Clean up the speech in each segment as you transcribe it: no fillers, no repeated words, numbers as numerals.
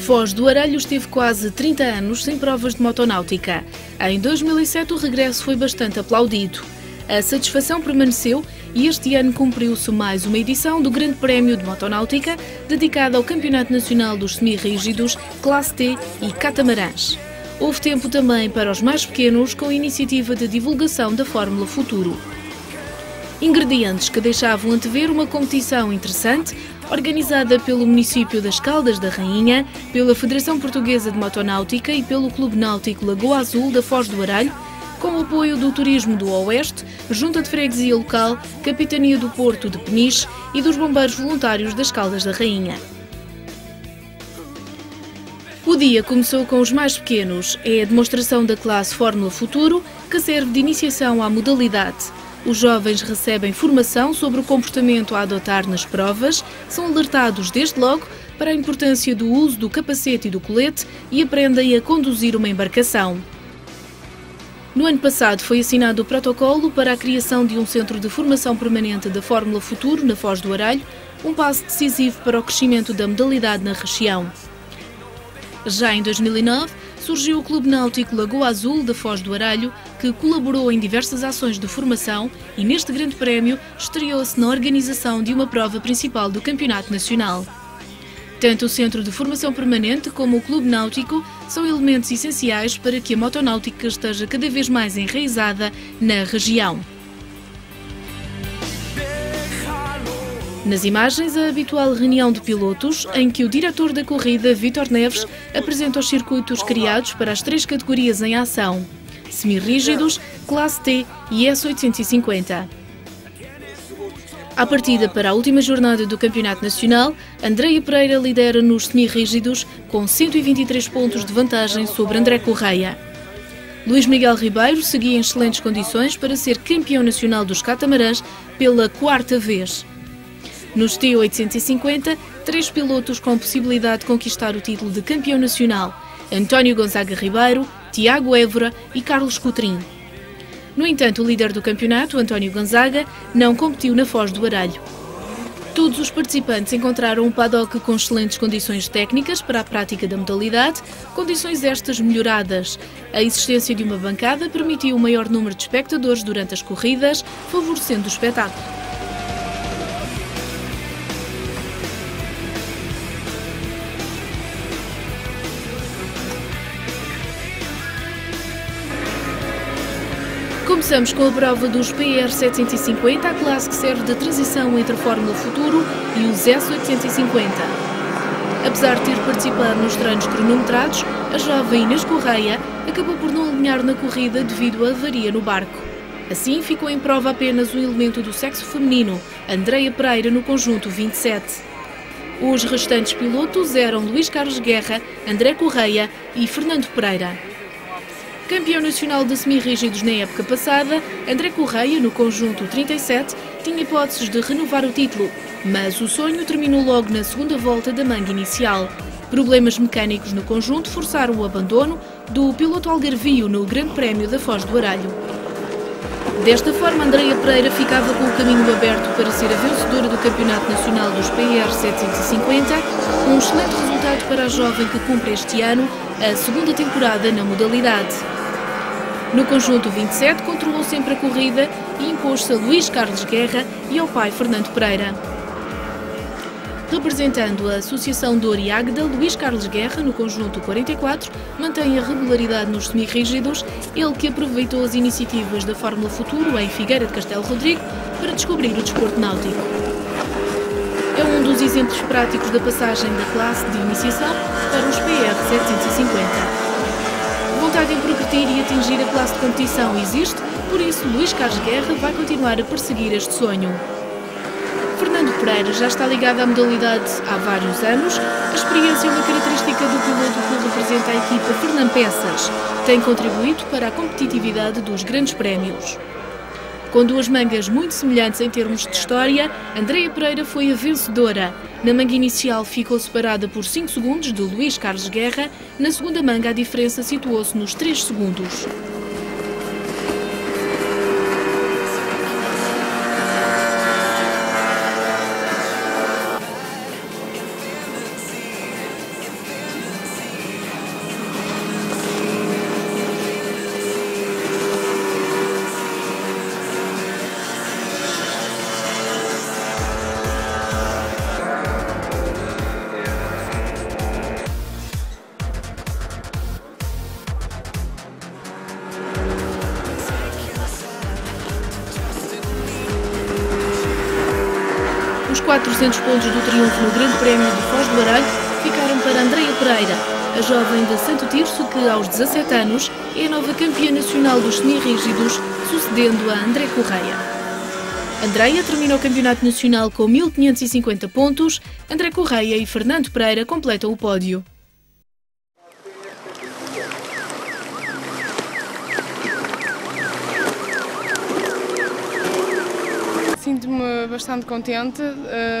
Foz do Arelho esteve quase 30 anos sem provas de motonáutica. Em 2007 o regresso foi bastante aplaudido. A satisfação permaneceu e este ano cumpriu-se mais uma edição do Grande Prémio de Motonáutica, dedicada ao Campeonato Nacional dos Semi-Rígidos, Classe T e Catamarãs. Houve tempo também para os mais pequenos, com a iniciativa de divulgação da Fórmula Futuro. Ingredientes que deixavam antever uma competição interessante, organizada pelo município das Caldas da Rainha, pela Federação Portuguesa de Motonáutica e pelo Clube Náutico Lagoa Azul da Foz do Arelho, com o apoio do Turismo do Oeste, Junta de Freguesia Local, Capitania do Porto de Peniche e dos Bombeiros Voluntários das Caldas da Rainha. O dia começou com os mais pequenos. É a demonstração da classe Fórmula Futuro, que serve de iniciação à modalidade. Os jovens recebem formação sobre o comportamento a adotar nas provas, são alertados desde logo para a importância do uso do capacete e do colete e aprendem a conduzir uma embarcação. No ano passado foi assinado o protocolo para a criação de um centro de formação permanente da Fórmula Futuro na Foz do Arelho, um passo decisivo para o crescimento da modalidade na região. Já em 2009, surgiu o Clube Náutico Lagoa Azul da Foz do Arelho, que colaborou em diversas ações de formação e neste grande prémio estreou-se na organização de uma prova principal do Campeonato Nacional. Tanto o Centro de Formação Permanente como o Clube Náutico são elementos essenciais para que a motonáutica esteja cada vez mais enraizada na região. Nas imagens, a habitual reunião de pilotos, em que o diretor da corrida, Vítor Neves, apresenta os circuitos criados para as três categorias em ação: semi-rígidos, Classe T e S850. À partida para a última jornada do Campeonato Nacional, Andreia Pereira lidera nos semi-rígidos com 123 pontos de vantagem sobre André Correia. Luís Miguel Ribeiro seguia em excelentes condições para ser campeão nacional dos catamarãs pela quarta vez. Nos T850, três pilotos com possibilidade de conquistar o título de campeão nacional: António Gonzaga Ribeiro, Tiago Évora e Carlos Coutrinho. No entanto, o líder do campeonato, António Gonzaga, não competiu na Foz do Arelho. Todos os participantes encontraram um paddock com excelentes condições técnicas para a prática da modalidade, condições estas melhoradas. A existência de uma bancada permitiu um maior número de espectadores durante as corridas, favorecendo o espetáculo. Começamos com a prova dos PR 750, a classe que serve de transição entre a Fórmula Futuro e os S850. Apesar de ter participado nos treinos cronometrados, a jovem Inês Correia acabou por não alinhar na corrida devido à avaria no barco. Assim, ficou em prova apenas um elemento do sexo feminino, Andreia Pereira, no conjunto 27. Os restantes pilotos eram Luís Carlos Guerra, André Correia e Fernando Pereira. Campeão nacional de semi-rígidos na época passada, André Correia, no conjunto 37, tinha hipóteses de renovar o título, mas o sonho terminou logo na segunda volta da manga inicial. Problemas mecânicos no conjunto forçaram o abandono do piloto algarvio no Grande Prémio da Foz do Arelho. Desta forma, Andreia Pereira ficava com o caminho aberto para ser a vencedora do Campeonato Nacional dos PR 750, um excelente resultado para a jovem que cumpre este ano a segunda temporada na modalidade. No conjunto 27, controlou sempre a corrida e impôs-se a Luís Carlos Guerra e ao pai Fernando Pereira. Representando a Associação Dor e Águeda, Luís Carlos Guerra, no conjunto 44, mantém a regularidade nos semi-rígidos, ele que aproveitou as iniciativas da Fórmula Futuro em Figueira de Castelo Rodrigo para descobrir o desporto náutico. É um dos exemplos práticos da passagem da classe de iniciação para os PR 750. Vontade em progredir e atingir a classe de competição existe, por isso Luís Carlos Guerra vai continuar a perseguir este sonho. Fernando Pereira já está ligado à modalidade há vários anos. A experiência é uma característica do piloto que representa a equipa Fernando Peças. Tem contribuído para a competitividade dos grandes prémios. Com duas mangas muito semelhantes em termos de história, Andreia Pereira foi a vencedora. Na manga inicial ficou separada por 5 segundos de Luís Carlos Guerra, na segunda manga a diferença situou-se nos 3 segundos. 400 pontos do triunfo no Grande Prémio de Foz do Aralho ficaram para Andreia Pereira, a jovem de Santo Tirso que, aos 17 anos, é a nova campeã nacional dos semirrígidos, sucedendo a André Correia. Andreia termina o Campeonato Nacional com 1.550 pontos, André Correia e Fernando Pereira completam o pódio. Sinto-me bastante contente,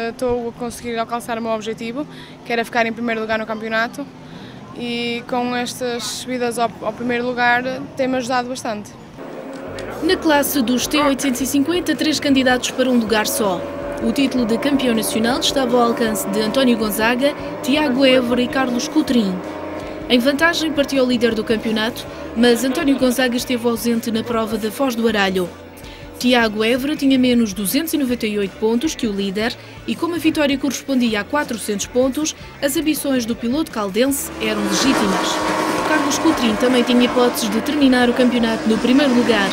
estou a conseguir alcançar o meu objetivo, que era ficar em primeiro lugar no campeonato, e com estas subidas ao primeiro lugar tem-me ajudado bastante. Na classe dos T850, 3 candidatos para um lugar só. O título de campeão nacional estava ao alcance de António Gonzaga, Tiago Évora e Carlos Coutrinho. Em vantagem partiu o líder do campeonato, mas António Gonzaga esteve ausente na prova da Foz do Aralho. Tiago Évora tinha menos 298 pontos que o líder e, como a vitória correspondia a 400 pontos, as ambições do piloto caldense eram legítimas. Carlos Coutrinho também tinha hipóteses de terminar o campeonato no primeiro lugar.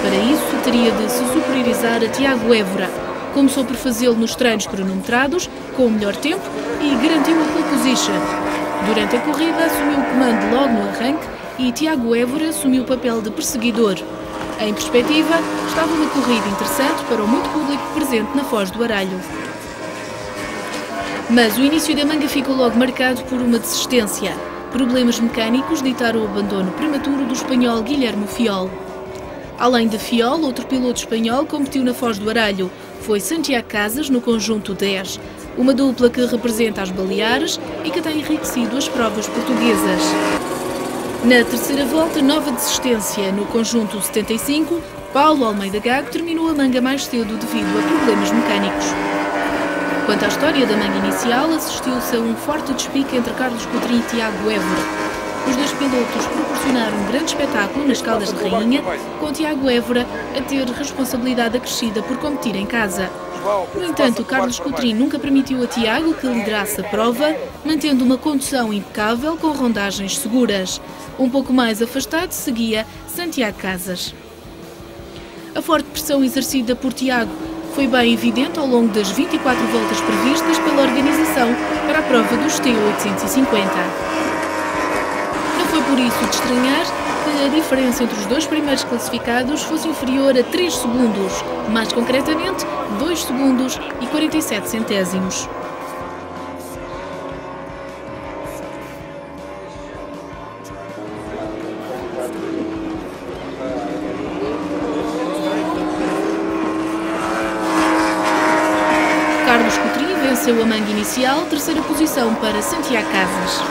Para isso, teria de se superiorizar a Tiago Évora. Começou por fazê-lo nos treinos cronometrados, com o melhor tempo, e garantiu a pole position. Durante a corrida, assumiu o comando logo no arranque e Tiago Évora assumiu o papel de perseguidor. Em perspectiva, estava uma corrida interessante para o muito público presente na Foz do Aralho. Mas o início da manga ficou logo marcado por uma desistência. Problemas mecânicos ditaram o abandono prematuro do espanhol Guilherme Fiol. Além de Fiol, outro piloto espanhol competiu na Foz do Aralho. Foi Santiago Casas no conjunto 10, uma dupla que representa as Baleares e que tem enriquecido as provas portuguesas. Na terceira volta, nova desistência. No conjunto 75, Paulo Almeida Gago terminou a manga mais cedo devido a problemas mecânicos. Quanto à história da manga inicial, assistiu-se a um forte despique entre Carlos Coutrinho e Tiago Évora. Os dois pilotos proporcionaram um grande espetáculo nas Caldas de Rainha, com Tiago Évora a ter responsabilidade acrescida por competir em casa. No entanto, Carlos Coutrinho nunca permitiu a Tiago que liderasse a prova, mantendo uma condução impecável com rondagens seguras. Um pouco mais afastado seguia Santiago Casas. A forte pressão exercida por Tiago foi bem evidente ao longo das 24 voltas previstas pela organização para a prova dos T850. Não foi por isso de estranhar que a diferença entre os dois primeiros classificados fosse inferior a 3 segundos, mais concretamente 2 segundos e 47 centésimos. Carlos Coutrinho venceu a manga inicial, terceira posição para Santiago Casas.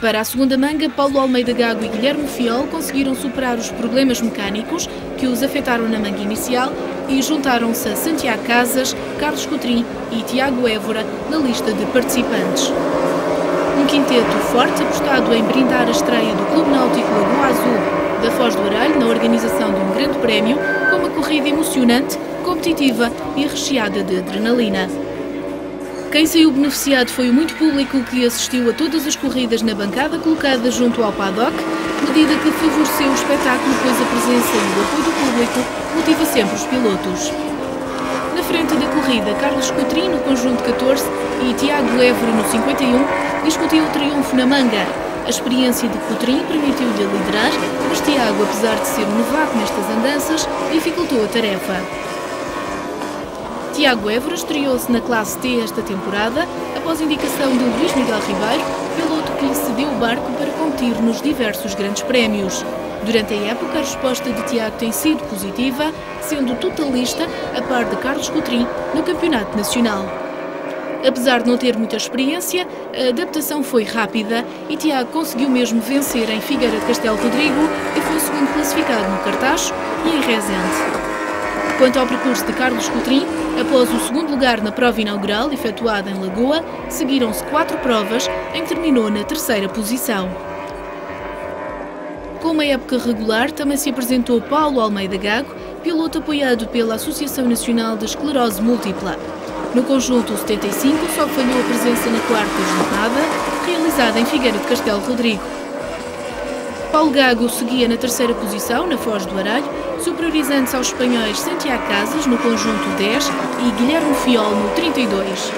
Para a segunda manga, Paulo Almeida Gago e Guilherme Fiol conseguiram superar os problemas mecânicos que os afetaram na manga inicial e juntaram-se a Santiago Casas, Carlos Coutrinho e Tiago Évora na lista de participantes. Um quinteto forte apostado em brindar a estreia do Clube Náutico Lagoa Azul da Foz do Aralho na organização de um grande prémio, com uma corrida emocionante, competitiva e recheada de adrenalina. Quem saiu beneficiado foi o muito público que assistiu a todas as corridas na bancada colocada junto ao paddock, medida que favoreceu o espetáculo, pois a presença e o apoio do público motiva sempre os pilotos. Na frente da corrida, Carlos Coutrinho no conjunto 14 e Tiago Évora no 51 discutiam o triunfo na manga. A experiência de Coutrinho permitiu-lhe liderar, mas Tiago, apesar de ser um novato nestas andanças, dificultou a tarefa. Tiago Évora estreou-se na classe T esta temporada, após indicação de Luís Miguel Ribeiro, piloto que lhe cedeu o barco para competir nos diversos grandes prémios. Durante a época, a resposta de Tiago tem sido positiva, sendo totalista a par de Carlos Coutrinho no Campeonato Nacional. Apesar de não ter muita experiência, a adaptação foi rápida e Tiago conseguiu mesmo vencer em Figueira de Castelo Rodrigo e foi o segundo classificado no Cartacho e em Rezende. Quanto ao percurso de Carlos Coutrinho, após o segundo lugar na prova inaugural, efetuada em Lagoa, seguiram-se 4 provas, em que terminou na terceira posição. Com uma época regular, também se apresentou Paulo Almeida Gago, piloto apoiado pela Associação Nacional de Esclerose Múltipla. No conjunto 75, só falhou a presença na quarta jornada, realizada em Figueira de Castelo Rodrigo. Paulo Gago seguia na terceira posição, na Foz do Aralho, superiorizando-se aos espanhóis Santiago Casas no conjunto 10 e Guilherme Fiol no 32.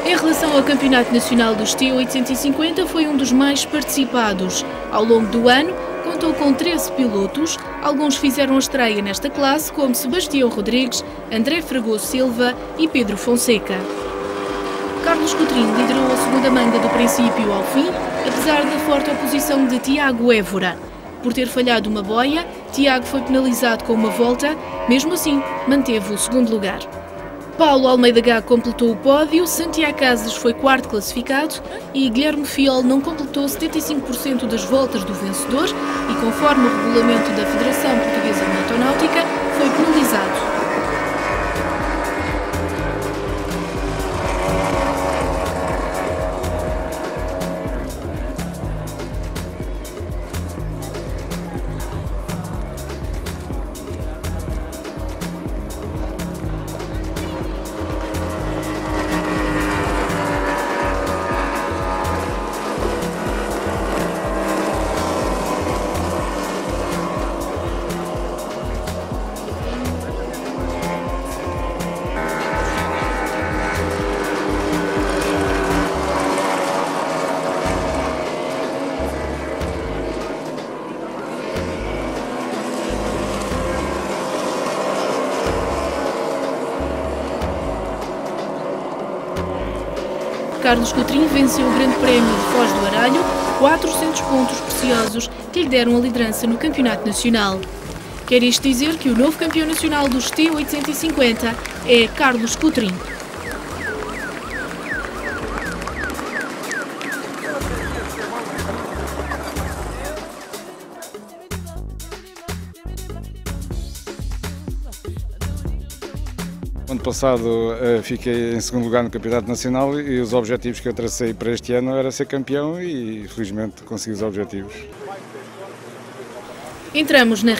Em relação ao Campeonato Nacional dos T850, foi um dos mais participados. Ao longo do ano, contou com 13 pilotos, alguns fizeram a estreia nesta classe, como Sebastião Rodrigues, André Fragoso Silva e Pedro Fonseca. Carlos Coutrinho liderou a segunda manga do princípio ao fim, apesar da forte oposição de Tiago Évora. Por ter falhado uma boia, Tiago foi penalizado com uma volta, mesmo assim manteve o segundo lugar. Paulo Almeida Gá completou o pódio, Santiago Casas foi quarto classificado e Guilherme Fiol não completou 75% das voltas do vencedor e, conforme o regulamento da Federação Portuguesa de Motonáutica, foi penalizado. Carlos Coutrinho venceu o Grande Prémio de Foz do Aralho, 400 pontos preciosos que lhe deram a liderança no Campeonato Nacional. Quer isto dizer que o novo campeão nacional dos T850 é Carlos Coutrinho. Ano passado fiquei em segundo lugar no Campeonato Nacional e os objetivos que eu tracei para este ano era ser campeão e felizmente consegui os objetivos. Entramos na